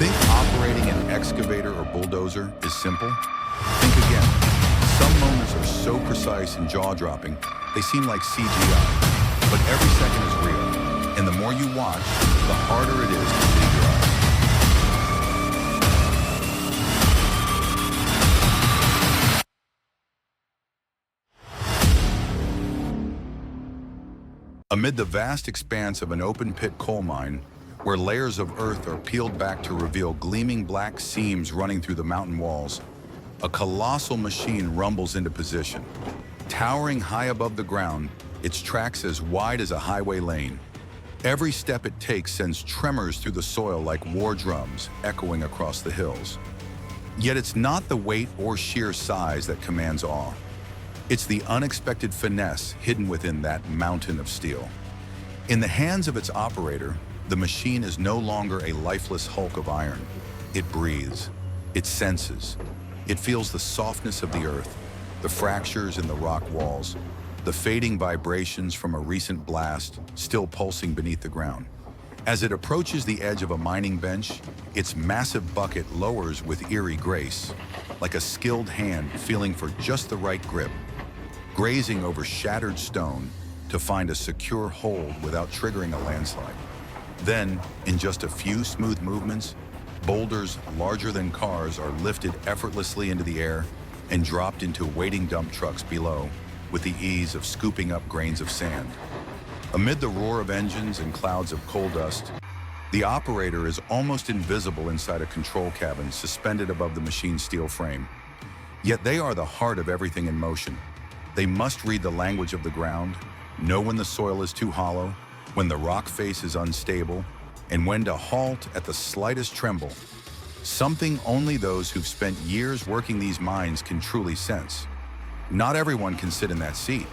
Think operating an excavator or bulldozer is simple? Think again. Some moments are so precise and jaw-dropping, they seem like CGI. But every second is real, and the more you watch, the harder it is to believe your eyes. Amid the vast expanse of an open-pit coal mine, where layers of earth are peeled back to reveal gleaming black seams running through the mountain walls, a colossal machine rumbles into position. Towering high above the ground, its tracks as wide as a highway lane. Every step it takes sends tremors through the soil like war drums echoing across the hills. Yet it's not the weight or sheer size that commands awe. It's the unexpected finesse hidden within that mountain of steel. In the hands of its operator, the machine is no longer a lifeless hulk of iron. It breathes, it senses, it feels the softness of the earth, the fractures in the rock walls, the fading vibrations from a recent blast still pulsing beneath the ground. As it approaches the edge of a mining bench, its massive bucket lowers with eerie grace, like a skilled hand feeling for just the right grip, grazing over shattered stone to find a secure hold without triggering a landslide. Then, in just a few smooth movements, boulders larger than cars are lifted effortlessly into the air and dropped into waiting dump trucks below with the ease of scooping up grains of sand. Amid the roar of engines and clouds of coal dust, the operator is almost invisible inside a control cabin suspended above the machine's steel frame. Yet they are the heart of everything in motion. They must read the language of the ground, know when the soil is too hollow, when the rock face is unstable, and when to halt at the slightest tremble. Something only those who've spent years working these mines can truly sense. Not everyone can sit in that seat.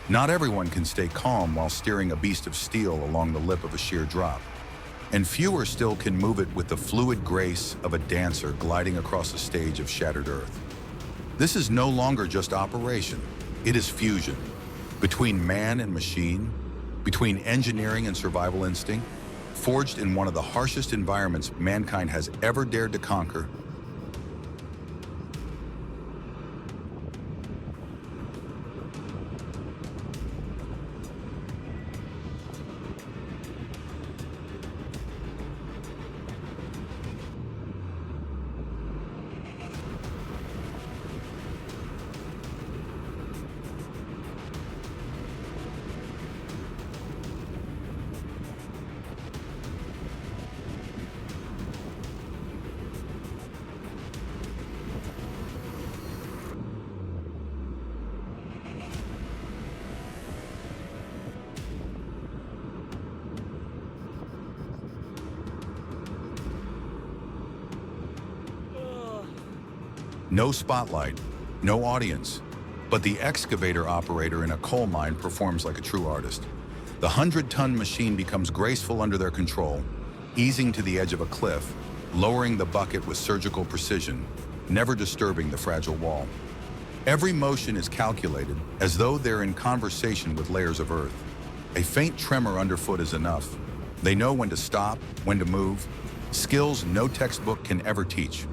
Not everyone can stay calm while steering a beast of steel along the lip of a sheer drop. And fewer still can move it with the fluid grace of a dancer gliding across a stage of shattered earth. This is no longer just operation. It is fusion. Between man and machine, between engineering and survival instinct, forged in one of the harshest environments mankind has ever dared to conquer. No spotlight, no audience, but the excavator operator in a coal mine performs like a true artist. The 100-ton machine becomes graceful under their control, easing to the edge of a cliff, lowering the bucket with surgical precision, never disturbing the fragile wall. Every motion is calculated, as though they're in conversation with layers of earth. A faint tremor underfoot is enough. They know when to stop, when to move, skills no textbook can ever teach.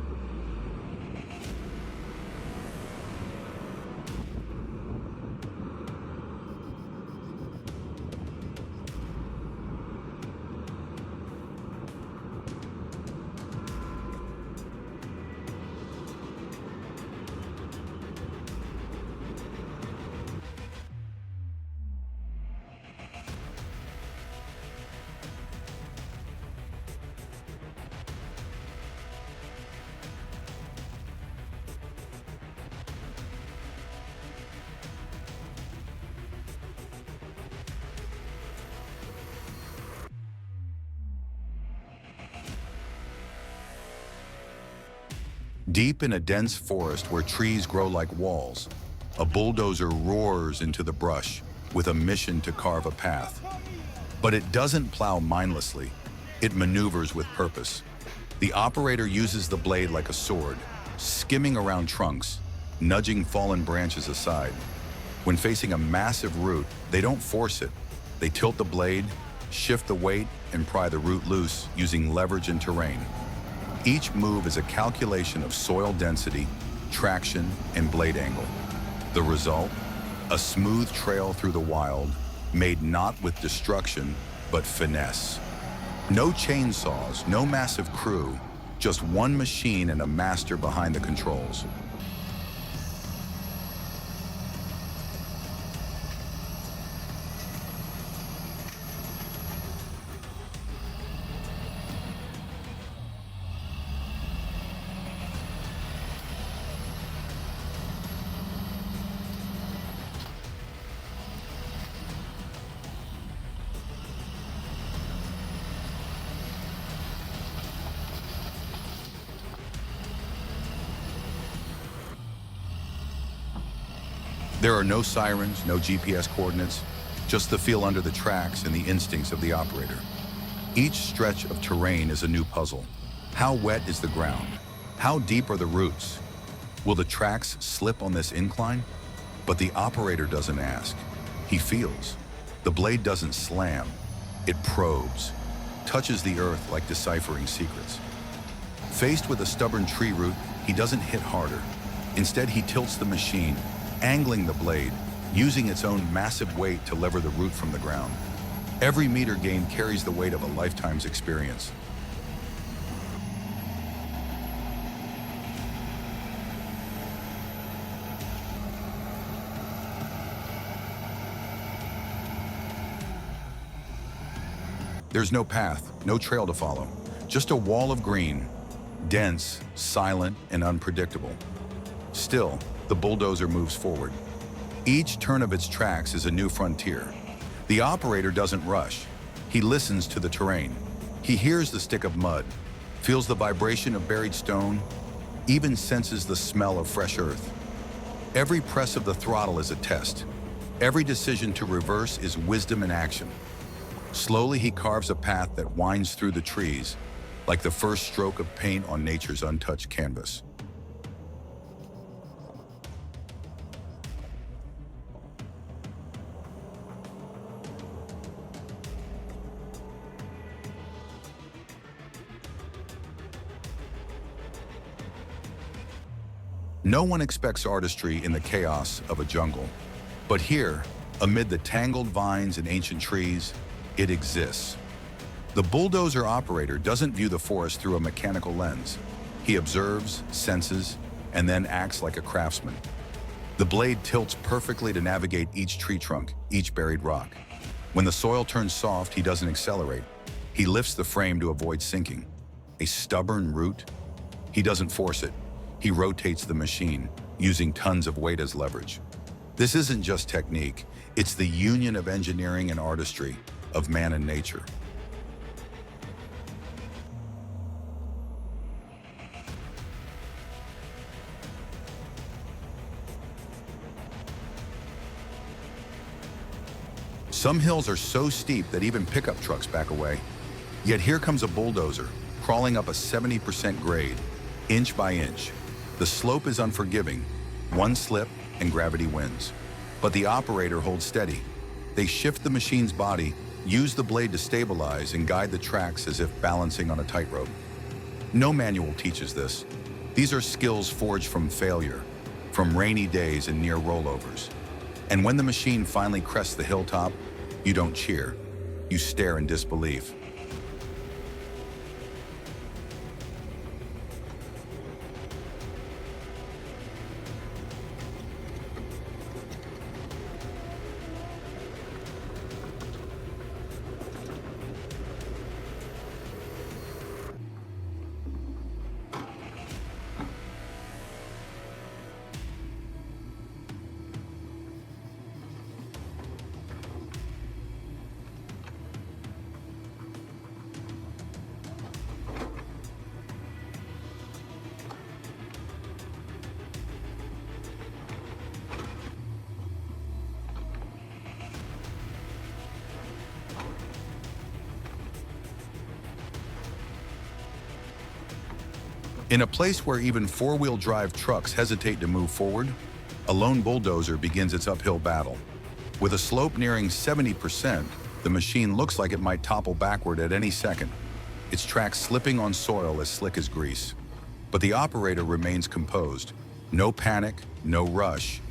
Deep in a dense forest where trees grow like walls, a bulldozer roars into the brush with a mission to carve a path. But it doesn't plow mindlessly, it maneuvers with purpose. The operator uses the blade like a sword, skimming around trunks, nudging fallen branches aside. When facing a massive root, they don't force it. They tilt the blade, shift the weight, and pry the root loose using leverage and terrain. Each move is a calculation of soil density, traction, and blade angle. The result? A smooth trail through the wild, made not with destruction, but finesse. No chainsaws, no massive crew, just one machine and a master behind the controls. There are no sirens, no GPS coordinates, just the feel under the tracks and the instincts of the operator. Each stretch of terrain is a new puzzle. How wet is the ground? How deep are the roots? Will the tracks slip on this incline? But the operator doesn't ask. He feels. The blade doesn't slam. It probes, touches the earth like deciphering secrets. Faced with a stubborn tree root, he doesn't hit harder. Instead, he tilts the machine, angling the blade, using its own massive weight to lever the root from the ground. Every meter gained carries the weight of a lifetime's experience. There's no path, no trail to follow, just a wall of green, dense, silent, and unpredictable. Still, the bulldozer moves forward. Each turn of its tracks is a new frontier. The operator doesn't rush. He listens to the terrain. He hears the stick of mud, feels the vibration of buried stone, even senses the smell of fresh earth. Every press of the throttle is a test. Every decision to reverse is wisdom in action. Slowly, he carves a path that winds through the trees, like the first stroke of paint on nature's untouched canvas. No one expects artistry in the chaos of a jungle. But here, amid the tangled vines and ancient trees, it exists. The bulldozer operator doesn't view the forest through a mechanical lens. He observes, senses, and then acts like a craftsman. The blade tilts perfectly to navigate each tree trunk, each buried rock. When the soil turns soft, he doesn't accelerate. He lifts the frame to avoid sinking. A stubborn root? He doesn't force it. He rotates the machine, using tons of weight as leverage. This isn't just technique, it's the union of engineering and artistry, of man and nature. Some hills are so steep that even pickup trucks back away. Yet here comes a bulldozer, crawling up a 70% grade, inch by inch. The slope is unforgiving. One slip and gravity wins. But the operator holds steady. They shift the machine's body, use the blade to stabilize, and guide the tracks as if balancing on a tightrope. No manual teaches this. These are skills forged from failure, from rainy days and near rollovers. And when the machine finally crests the hilltop, you don't cheer. You stare in disbelief. In a place where even four-wheel drive trucks hesitate to move forward, a lone bulldozer begins its uphill battle. With a slope nearing 70%, the machine looks like it might topple backward at any second. its tracks slipping on soil as slick as grease. But the operator remains composed. No panic, no rush,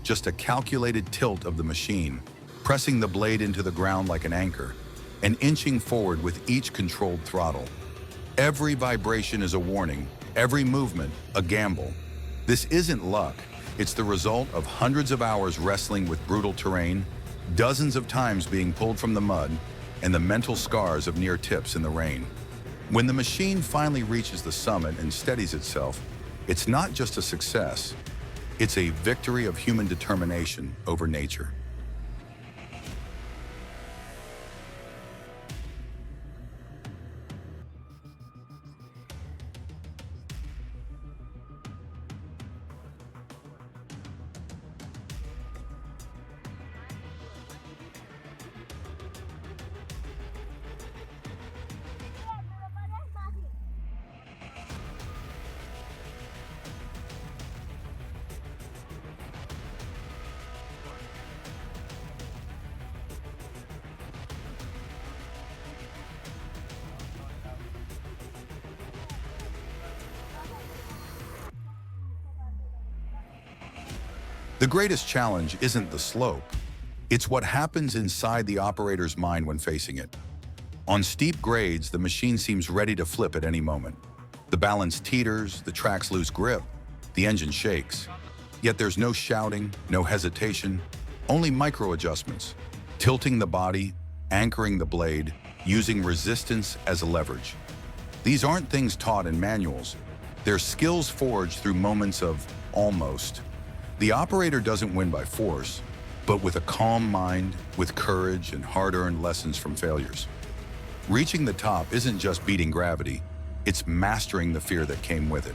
just a calculated tilt of the machine, pressing the blade into the ground like an anchor, and inching forward with each controlled throttle. Every vibration is a warning, every movement a gamble. This isn't luck, it's the result of hundreds of hours wrestling with brutal terrain, dozens of times being pulled from the mud, and the mental scars of near tips in the rain. When the machine finally reaches the summit and steadies itself, it's not just a success, it's a victory of human determination over nature. The greatest challenge isn't the slope. It's what happens inside the operator's mind when facing it. On steep grades, the machine seems ready to flip at any moment. The balance teeters, the tracks lose grip, the engine shakes. Yet there's no shouting, no hesitation, only micro-adjustments. Tilting the body, anchoring the blade, using resistance as a leverage. These aren't things taught in manuals. They're skills forged through moments of almost. The operator doesn't win by force, but with a calm mind, with courage and hard-earned lessons from failures. Reaching the top isn't just beating gravity, it's mastering the fear that came with it.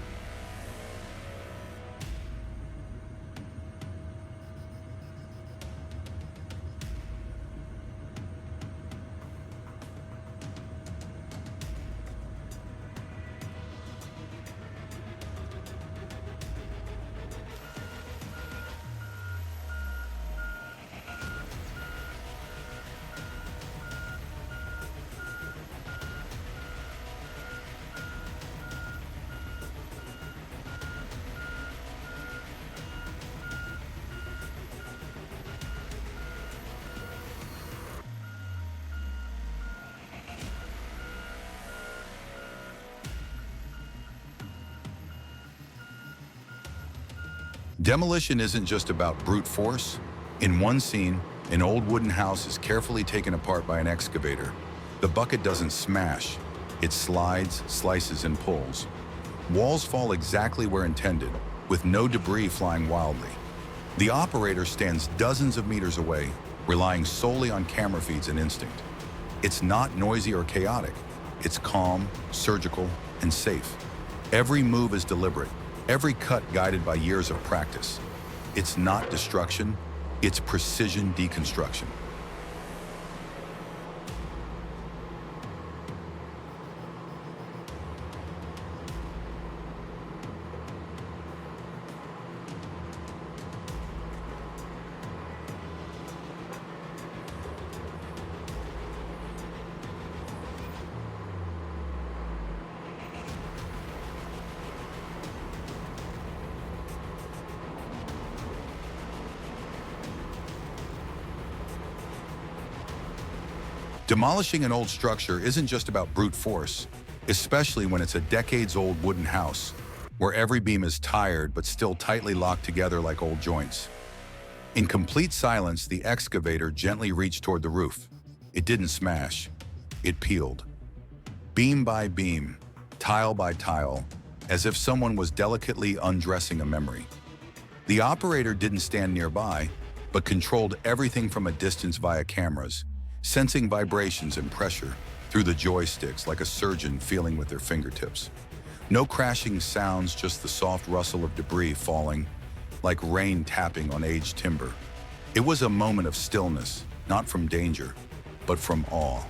Demolition isn't just about brute force. In one scene, an old wooden house is carefully taken apart by an excavator. The bucket doesn't smash. It slides, slices, and pulls. Walls fall exactly where intended, with no debris flying wildly. The operator stands dozens of meters away, relying solely on camera feeds and instinct. It's not noisy or chaotic. It's calm, surgical, and safe. Every move is deliberate. Every cut guided by years of practice. It's not destruction, it's precision deconstruction. Demolishing an old structure isn't just about brute force, especially when it's a decades-old wooden house, where every beam is tired but still tightly locked together like old joints. In complete silence, the excavator gently reached toward the roof. It didn't smash. It peeled. Beam by beam, tile by tile, as if someone was delicately undressing a memory. The operator didn't stand nearby, but controlled everything from a distance via cameras, sensing vibrations and pressure through the joysticks like a surgeon feeling with their fingertips. No crashing sounds, just the soft rustle of debris falling, like rain tapping on aged timber. It was a moment of stillness, not from danger, but from awe.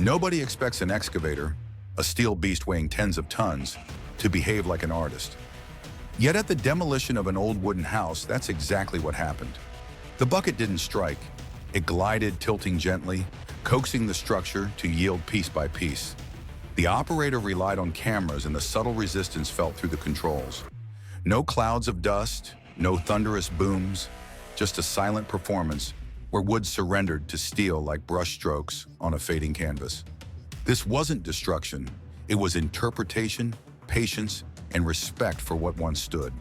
Nobody expects an excavator, a steel beast weighing tens of tons, to behave like an artist. Yet at the demolition of an old wooden house, that's exactly what happened. The bucket didn't strike. It glided, tilting gently, coaxing the structure to yield piece by piece. The operator relied on cameras and the subtle resistance felt through the controls. No clouds of dust, no thunderous booms, just a silent performance where wood surrendered to steel like brushstrokes on a fading canvas. This wasn't destruction. It was interpretation, patience, and respect for what once stood.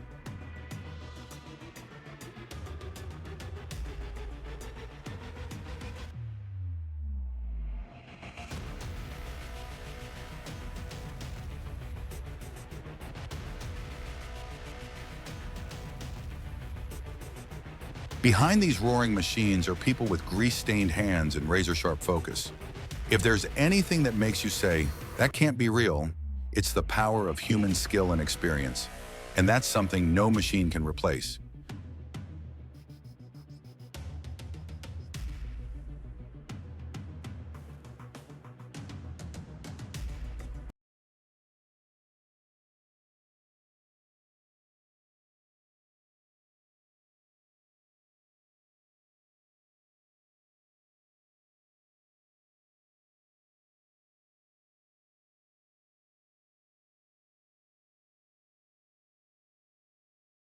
Behind these roaring machines are people with grease-stained hands and razor-sharp focus. If there's anything that makes you say, that can't be real, it's the power of human skill and experience. And that's something no machine can replace.